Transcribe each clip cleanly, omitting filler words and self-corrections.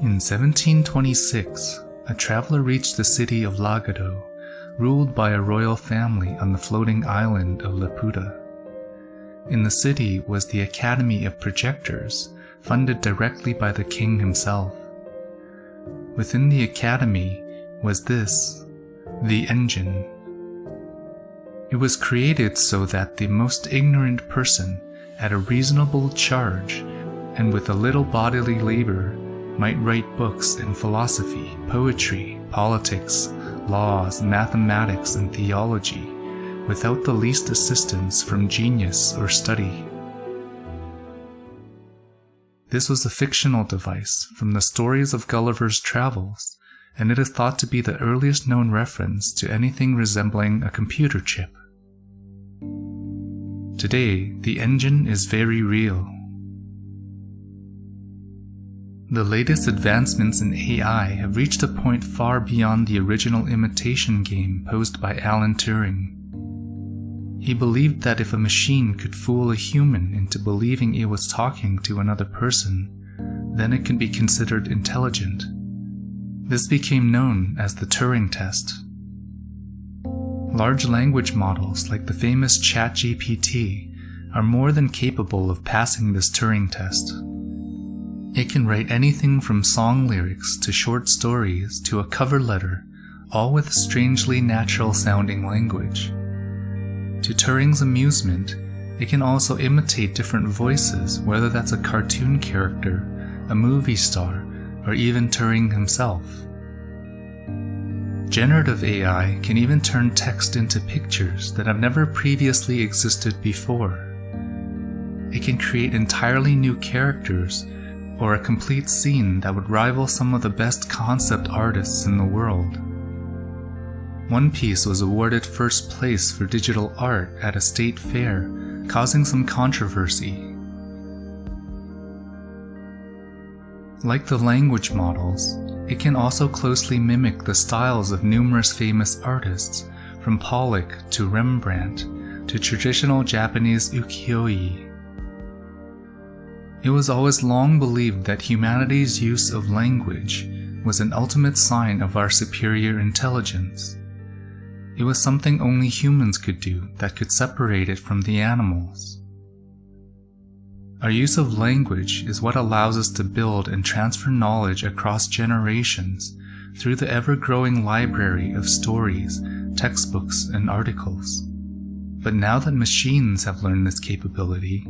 In 1726, a traveler reached the city of Lagado, ruled by a royal family on the floating island of Laputa. In the city was the Academy of Projectors, funded directly by the king himself. Within the academy was this, the engine. It was created so that the most ignorant person, at a reasonable charge, and with a little bodily labor, might write books in philosophy, poetry, politics, laws, mathematics, and theology, without the least assistance from genius or study. This was a fictional device from the stories of Gulliver's Travels, and it is thought to be the earliest known reference to anything resembling a computer chip. Today, the engine is very real. The latest advancements in AI have reached a point far beyond the original imitation game posed by Alan Turing. He believed that if a machine could fool a human into believing it was talking to another person, then it could be considered intelligent. This became known as the Turing test. Large language models like the famous ChatGPT are more than capable of passing this Turing test. It can write anything from song lyrics to short stories to a cover letter, all with strangely natural-sounding language. To Turing's amusement, it can also imitate different voices, whether that's a cartoon character, a movie star, or even Turing himself. Generative AI can even turn text into pictures that have never previously existed before. It can create entirely new characters or a complete scene that would rival some of the best concept artists in the world. One piece was awarded first place for digital art at a state fair, causing some controversy. Like the language models, it can also closely mimic the styles of numerous famous artists, from Pollock to Rembrandt to traditional Japanese ukiyo-e. It was always long believed that humanity's use of language was an ultimate sign of our superior intelligence. It was something only humans could do that could separate it from the animals. Our use of language is what allows us to build and transfer knowledge across generations through the ever-growing library of stories, textbooks, and articles. But now that machines have learned this capability,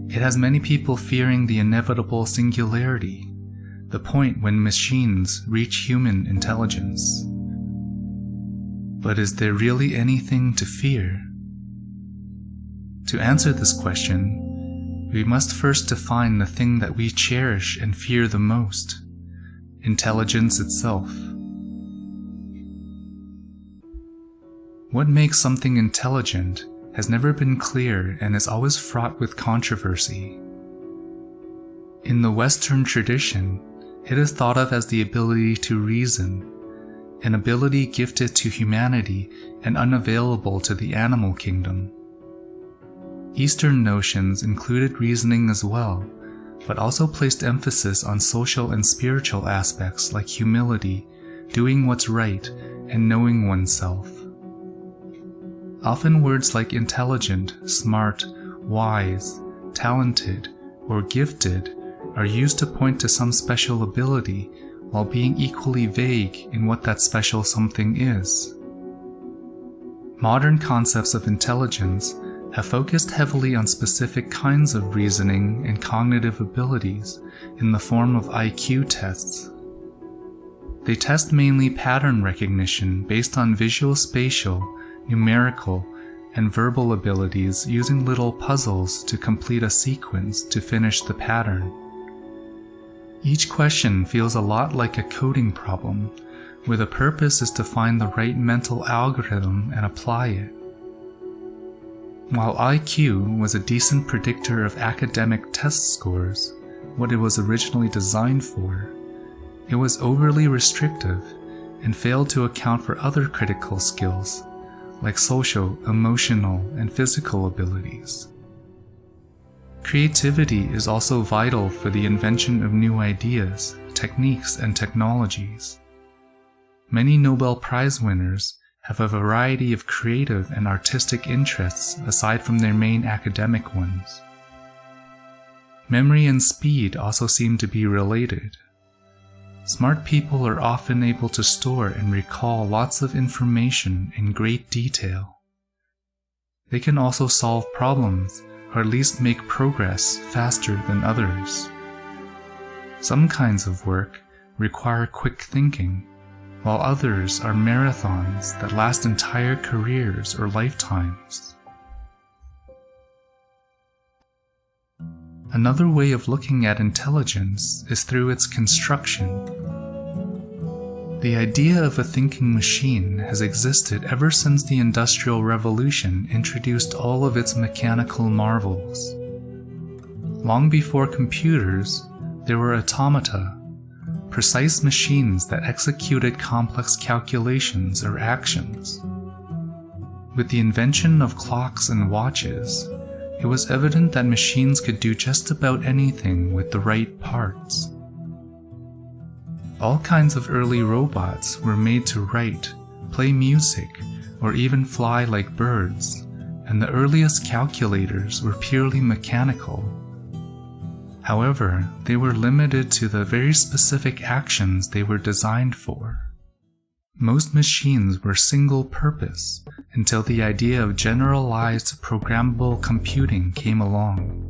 it has many people fearing the inevitable singularity, the point when machines reach human intelligence. But is there really anything to fear? To answer this question, we must first define the thing that we cherish and fear the most: intelligence itself. What makes something intelligent has never been clear and is always fraught with controversy. In the Western tradition, it is thought of as the ability to reason, an ability gifted to humanity and unavailable to the animal kingdom. Eastern notions included reasoning as well, but also placed emphasis on social and spiritual aspects like humility, doing what's right, and knowing oneself. Often words like intelligent, smart, wise, talented, or gifted are used to point to some special ability while being equally vague in what that special something is. Modern concepts of intelligence have focused heavily on specific kinds of reasoning and cognitive abilities in the form of IQ tests. They test mainly pattern recognition based on visual, spatial, numerical, and verbal abilities, using little puzzles to complete a sequence to finish the pattern. Each question feels a lot like a coding problem, where the purpose is to find the right mental algorithm and apply it. While IQ was a decent predictor of academic test scores, what it was originally designed for, it was overly restrictive and failed to account for other critical skills, like social, emotional, and physical abilities. Creativity is also vital for the invention of new ideas, techniques and technologies. Many Nobel Prize winners have a variety of creative and artistic interests aside from their main academic ones. Memory and speed also seem to be related. Smart people are often able to store and recall lots of information in great detail. They can also solve problems, or at least make progress faster than others. Some kinds of work require quick thinking, while others are marathons that last entire careers or lifetimes. Another way of looking at intelligence is through its construction. The idea of a thinking machine has existed ever since the Industrial Revolution introduced all of its mechanical marvels. Long before computers, there were automata, precise machines that executed complex calculations or actions. With the invention of clocks and watches, it was evident that machines could do just about anything with the right parts. All kinds of early robots were made to write, play music, or even fly like birds, and the earliest calculators were purely mechanical. However, they were limited to the very specific actions they were designed for. Most machines were single-purpose until the idea of generalized programmable computing came along.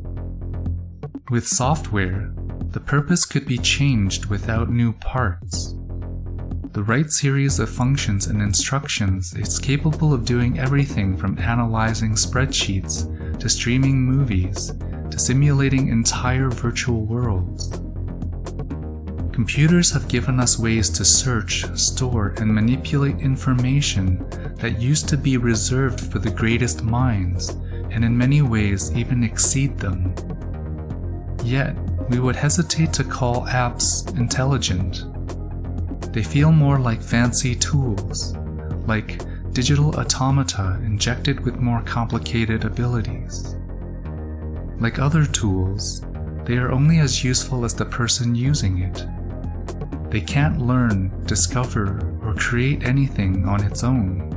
With software, the purpose could be changed without new parts. The right series of functions and instructions is capable of doing everything from analyzing spreadsheets to streaming movies to simulating entire virtual worlds. Computers have given us ways to search, store, and manipulate information that used to be reserved for the greatest minds, and in many ways even exceed them. Yet, we would hesitate to call apps intelligent. They feel more like fancy tools, like digital automata injected with more complicated abilities. Like other tools, they are only as useful as the person using it. They can't learn, discover, or create anything on its own.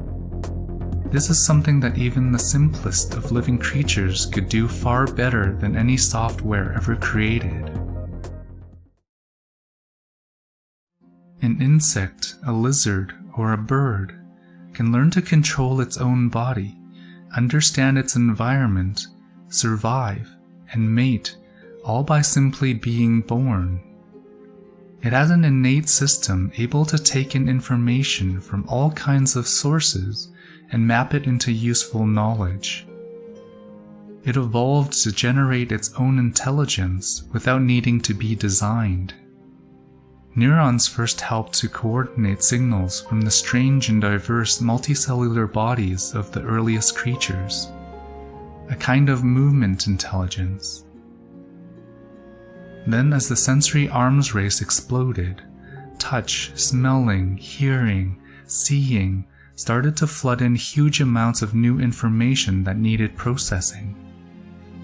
This is something that even the simplest of living creatures could do far better than any software ever created. An insect, a lizard, or a bird can learn to control its own body, understand its environment, survive, and mate, all by simply being born. It has an innate system able to take in information from all kinds of sources and map it into useful knowledge. It evolved to generate its own intelligence without needing to be designed. Neurons first helped to coordinate signals from the strange and diverse multicellular bodies of the earliest creatures, a kind of movement intelligence. Then, as the sensory arms race exploded, touch, smelling, hearing, seeing started to flood in huge amounts of new information that needed processing.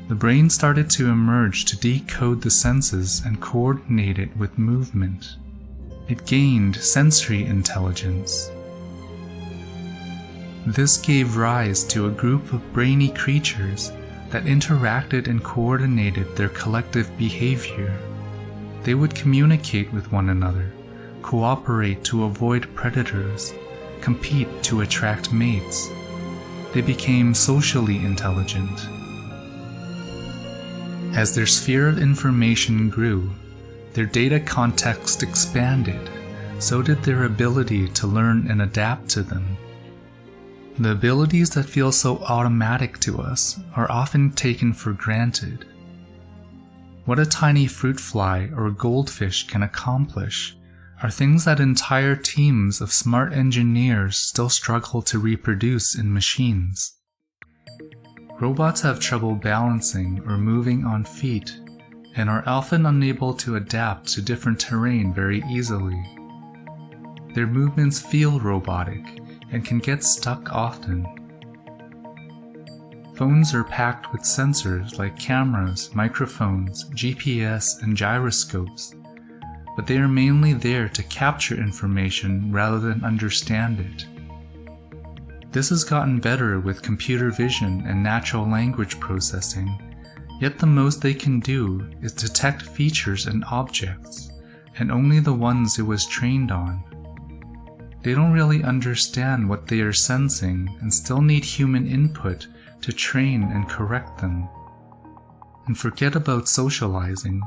The brain started to emerge to decode the senses and coordinate it with movement. It gained sensory intelligence. This gave rise to a group of brainy creatures that interacted and coordinated their collective behavior. They would communicate with one another, cooperate to avoid predators, compete to attract mates. They became socially intelligent. As their sphere of information grew, their data context expanded, so did their ability to learn and adapt to them. The abilities that feel so automatic to us are often taken for granted. What a tiny fruit fly or goldfish can accomplish are things that entire teams of smart engineers still struggle to reproduce in machines. Robots have trouble balancing or moving on feet, and are often unable to adapt to different terrain very easily. Their movements feel robotic and can get stuck often. Phones are packed with sensors like cameras, microphones, GPS, and gyroscopes, but they are mainly there to capture information rather than understand it. This has gotten better with computer vision and natural language processing, yet the most they can do is detect features and objects, and only the ones it was trained on. They don't really understand what they are sensing and still need human input to train and correct them. And forget about socializing.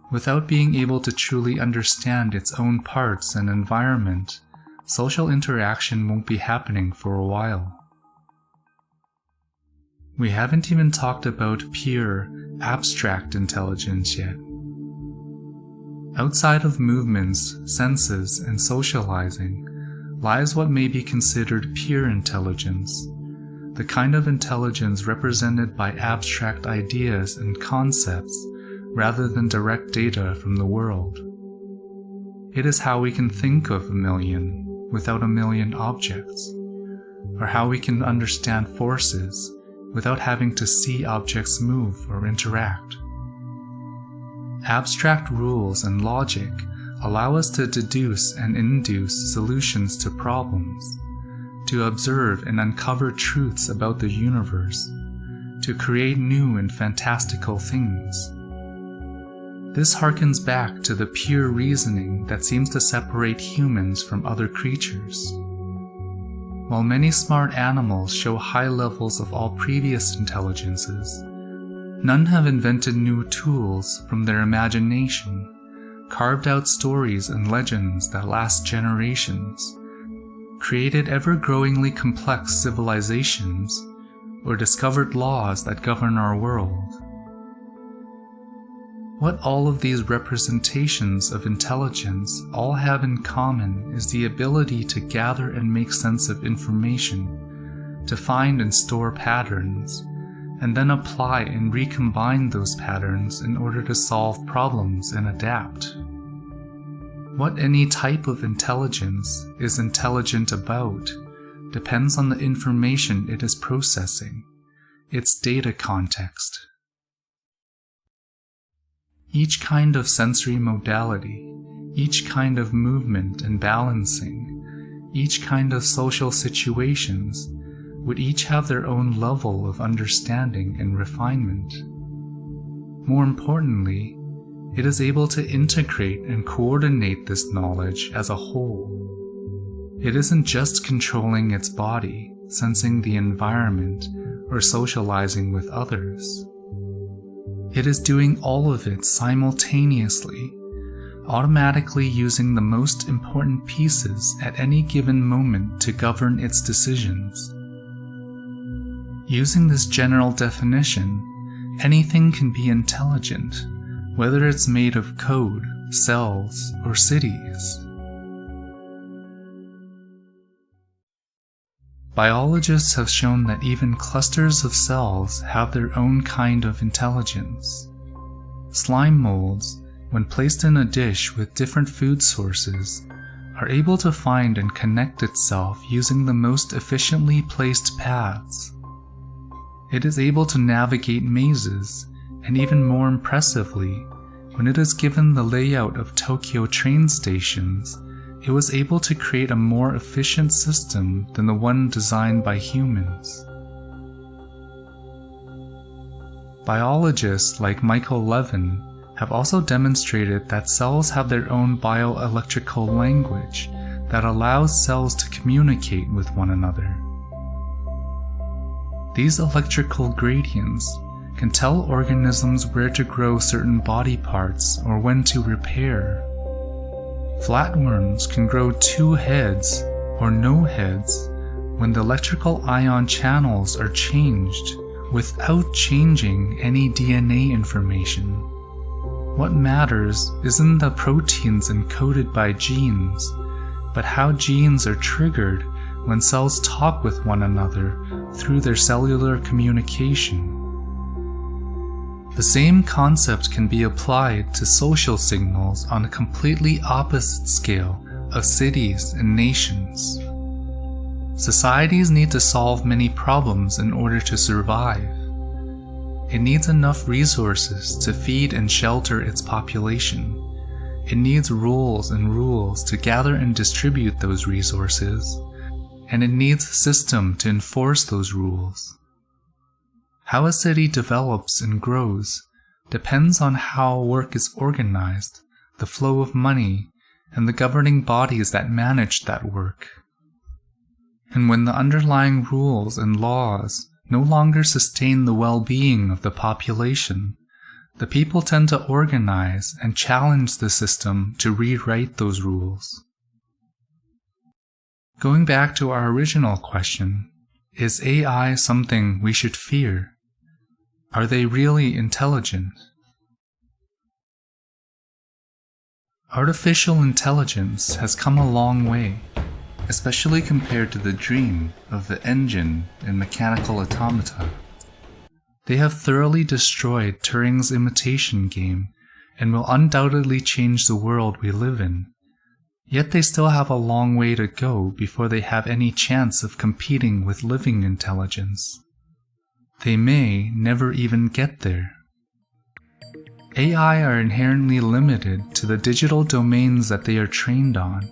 Without being able to truly understand its own parts and environment, social interaction won't be happening for a while. We haven't even talked about pure, abstract intelligence yet. Outside of movements, senses, and socializing lies what may be considered pure intelligence, the kind of intelligence represented by abstract ideas and concepts rather than direct data from the world. It is how we can think of a million without a million objects, or how we can understand forces without having to see objects move or interact. Abstract rules and logic allow us to deduce and induce solutions to problems, to observe and uncover truths about the universe, to create new and fantastical things. This harkens back to the pure reasoning that seems to separate humans from other creatures. While many smart animals show high levels of all previous intelligences, none have invented new tools from their imagination, carved out stories and legends that last generations, created ever-growingly complex civilizations, or discovered laws that govern our world. What all of these representations of intelligence all have in common is the ability to gather and make sense of information, to find and store patterns, and then apply and recombine those patterns in order to solve problems and adapt. What any type of intelligence is intelligent about depends on the information it is processing, its data context. Each kind of sensory modality, each kind of movement and balancing, each kind of social situations would each have their own level of understanding and refinement. More importantly, it is able to integrate and coordinate this knowledge as a whole. It isn't just controlling its body, sensing the environment, or socializing with others. It is doing all of it simultaneously, automatically using the most important pieces at any given moment to govern its decisions. Using this general definition, anything can be intelligent, whether it's made of code, cells, or cities. Biologists have shown that even clusters of cells have their own kind of intelligence. Slime molds, when placed in a dish with different food sources, are able to find and connect itself using the most efficiently placed paths. It is able to navigate mazes, and even more impressively, when it is given the layout of Tokyo train stations, it was able to create a more efficient system than the one designed by humans. Biologists like Michael Levin have also demonstrated that cells have their own bioelectrical language that allows cells to communicate with one another. These electrical gradients can tell organisms where to grow certain body parts or when to repair. Flatworms can grow 2 heads or no heads when the electrical ion channels are changed without changing any DNA information. What matters isn't the proteins encoded by genes, but how genes are triggered when cells talk with one another through their cellular communication. The same concept can be applied to social signals on a completely opposite scale of cities and nations. Societies need to solve many problems in order to survive. It needs enough resources to feed and shelter its population. It needs rules and rules to gather and distribute those resources, and it needs a system to enforce those rules. How a city develops and grows depends on how work is organized, the flow of money, and the governing bodies that manage that work. And when the underlying rules and laws no longer sustain the well-being of the population, the people tend to organize and challenge the system to rewrite those rules. Going back to our original question, is AI something we should fear? Are they really intelligent? Artificial intelligence has come a long way, especially compared to the dream of the engine and mechanical automata. They have thoroughly destroyed Turing's imitation game and will undoubtedly change the world we live in. Yet they still have a long way to go before they have any chance of competing with living intelligence. They may never even get there. AI are inherently limited to the digital domains that they are trained on.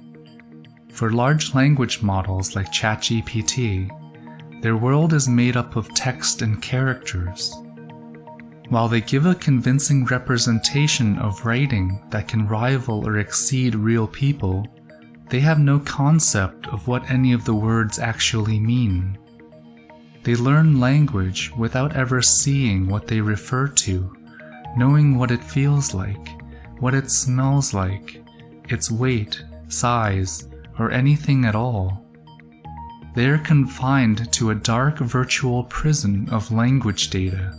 For large language models like ChatGPT, their world is made up of text and characters. While they give a convincing representation of writing that can rival or exceed real people, they have no concept of what any of the words actually mean. They learn language without ever seeing what they refer to, knowing what it feels like, what it smells like, its weight, size, or anything at all. They are confined to a dark virtual prison of language data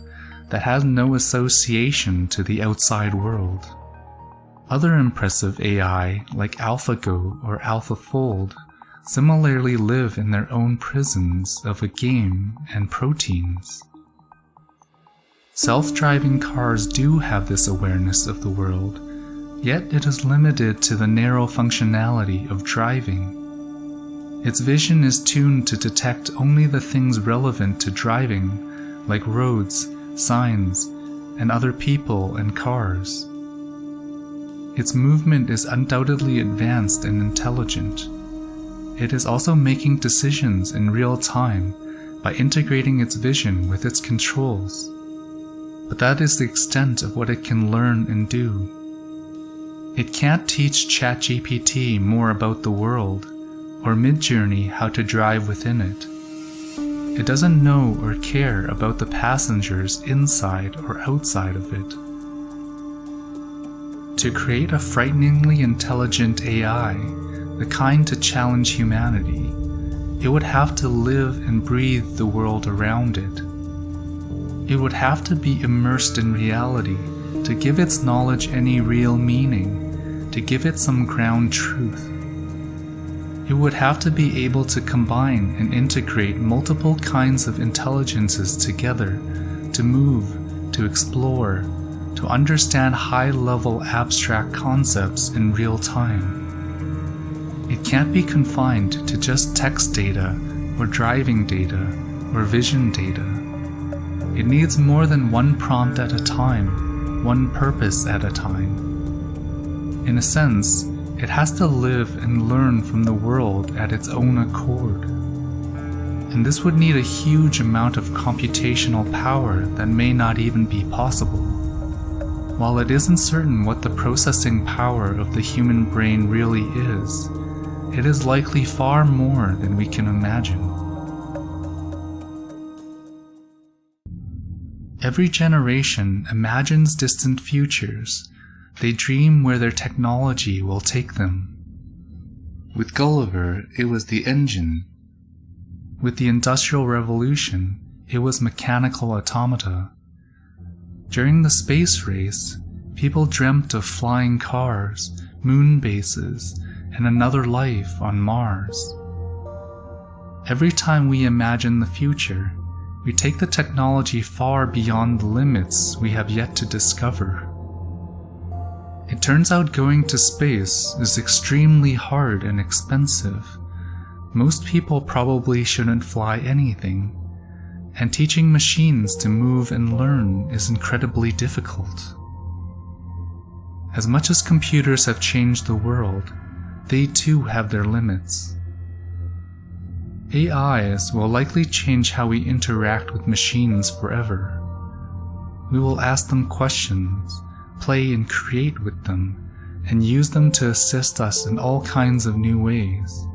that has no association to the outside world. Other impressive AI, like AlphaGo or AlphaFold, similarly live in their own prisons of a game and proteins. Self-driving cars do have this awareness of the world, yet it is limited to the narrow functionality of driving. Its vision is tuned to detect only the things relevant to driving, like roads, signs, and other people and cars. Its movement is undoubtedly advanced and intelligent. It is also making decisions in real time by integrating its vision with its controls. But that is the extent of what it can learn and do. It can't teach ChatGPT more about the world, or Midjourney how to drive within it. It doesn't know or care about the passengers inside or outside of it. To create a frighteningly intelligent AI, the kind to challenge humanity, it would have to live and breathe the world around it. It would have to be immersed in reality to give its knowledge any real meaning, to give it some ground truth. It would have to be able to combine and integrate multiple kinds of intelligences together, to move, to explore, to understand high-level abstract concepts in real time. It can't be confined to just text data, or driving data, or vision data. It needs more than one prompt at a time, one purpose at a time. In a sense, it has to live and learn from the world at its own accord. And this would need a huge amount of computational power that may not even be possible. While it isn't certain what the processing power of the human brain really is, it is likely far more than we can imagine. Every generation imagines distant futures. They dream where their technology will take them. With Gulliver, it was the engine. With the Industrial Revolution, it was mechanical automata. During the space race, people dreamt of flying cars, moon bases, and another life on Mars. Every time we imagine the future, we take the technology far beyond the limits we have yet to discover. It turns out going to space is extremely hard and expensive. Most people probably shouldn't fly anything, and teaching machines to move and learn is incredibly difficult. As much as computers have changed the world, they too have their limits. AIs will likely change how we interact with machines forever. We will ask them questions, play and create with them, and use them to assist us in all kinds of new ways.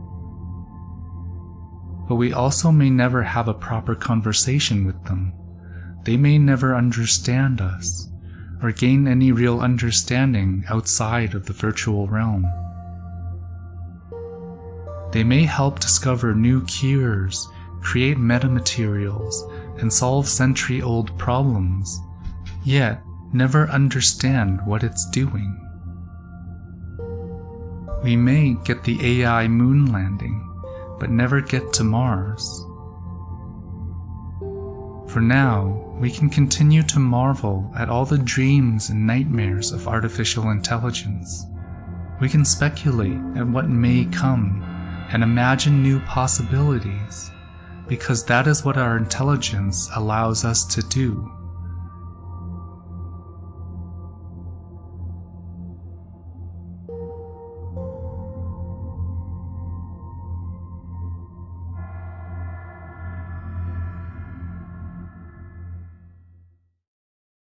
But we also may never have a proper conversation with them. They may never understand us, or gain any real understanding outside of the virtual realm. They may help discover new cures, create metamaterials, and solve century-old problems, yet never understand what it's doing. We may get the AI moon landing, but never get to Mars. For now, we can continue to marvel at all the dreams and nightmares of artificial intelligence. We can speculate at what may come and imagine new possibilities, because that is what our intelligence allows us to do.